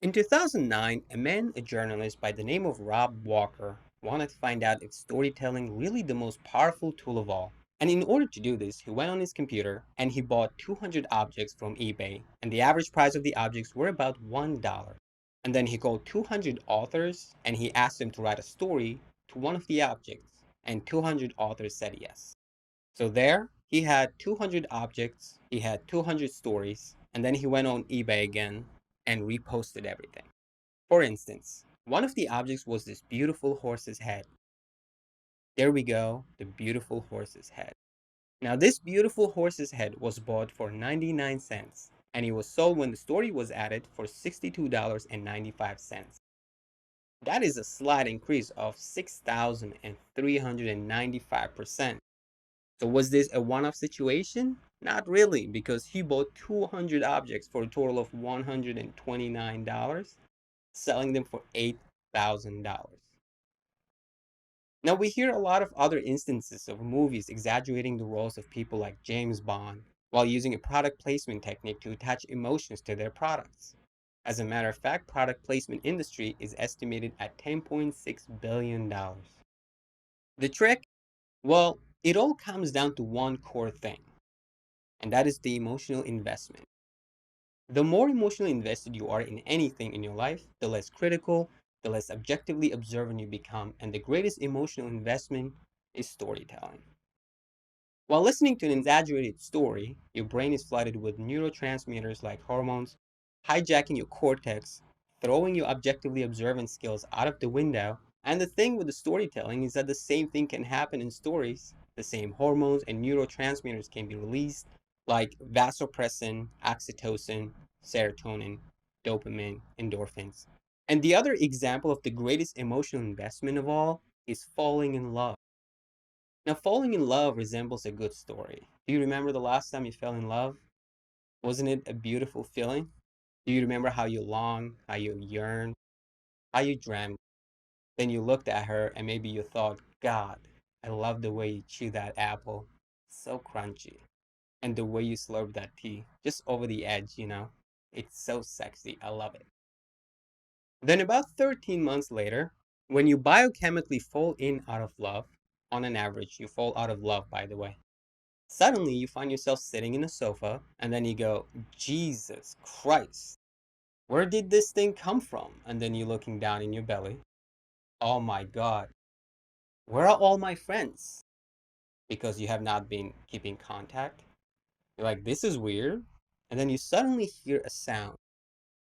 In 2009, a journalist by the name of Rob Walker, wanted to find out if storytelling really the most powerful tool of all. And in order to do this, he went on his computer and he bought 200 objects from eBay, and the average price of the objects were about $1. And then he called 200 authors and he asked them to write a story to one of the objects, and 200 authors said yes. So there, he had 200 objects, he had 200 stories, and then he went on eBay again and reposted everything. For instance, one of the objects was this beautiful horse's head. There we go, the beautiful horse's head. Now, this beautiful horse's head was bought for 99 cents, and it was sold when the story was added for $62.95. That is a slight increase of 6,395%. So was this a one-off situation? Not really, because he bought 200 objects for a total of $129, selling them for $8,000. Now we hear a lot of other instances of movies exaggerating the roles of people like James Bond while using a product placement technique to attach emotions to their products. As a matter of fact, product placement industry is estimated at $10.6 billion. The trick? Well, it all comes down to one core thing, and that is the emotional investment. The more emotionally invested you are in anything in your life, the less critical, the less objectively observant you become, and the greatest emotional investment is storytelling. While listening to an exaggerated story, your brain is flooded with neurotransmitters like hormones, hijacking your cortex, throwing your objectively observant skills out of the window. And the thing with the storytelling is that the same thing can happen in stories. The same hormones and neurotransmitters can be released, like vasopressin, oxytocin, serotonin, dopamine, endorphins. And the other example of the greatest emotional investment of all is falling in love. Now, falling in love resembles a good story. Do you remember the last time you fell in love? Wasn't it a beautiful feeling? Do you remember how you longed, how you yearned, how you dreamt? Then you looked at her and maybe you thought, God, I love the way you chew that apple. So crunchy. And the way you slurp that tea, just over the edge. It's so sexy. I love it. Then, about 13 months later, when you biochemically fall in out of love, on an average, you fall out of love, by the way. Suddenly, you find yourself sitting in a sofa, and then you go, Jesus Christ, where did this thing come from? And then you're looking down in your belly. Oh my God, where are all my friends? Because you have not been keeping contact. You're like, this is weird. And then you suddenly hear a sound.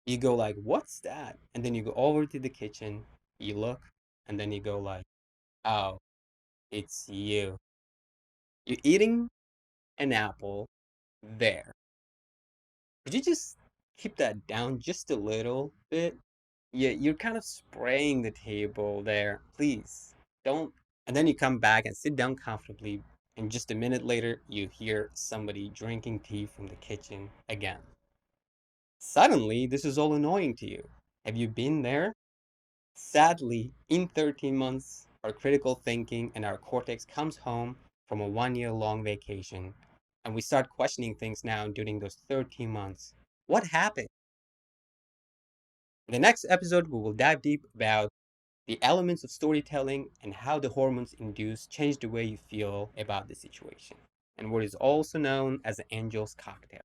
You go like, what's that? And then you go over to the kitchen, you look, and then you go like, oh, it's you. You're eating an apple there. Could you just keep that down just a little bit? Yeah, you're kind of spraying the table there. Please don't. And then you come back and sit down comfortably. And just a minute later, you hear somebody drinking tea from the kitchen again. Suddenly, this is all annoying to you. Have you been there? Sadly, in 13 months, our critical thinking and our cortex comes home from a 1 year long vacation. And we start questioning things now during those 13 months. What happened? In the next episode, we will dive deep about the elements of storytelling and how the hormones induced change the way you feel about the situation, and what is also known as the angel's cocktail.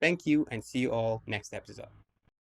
Thank you, and see you all next episode.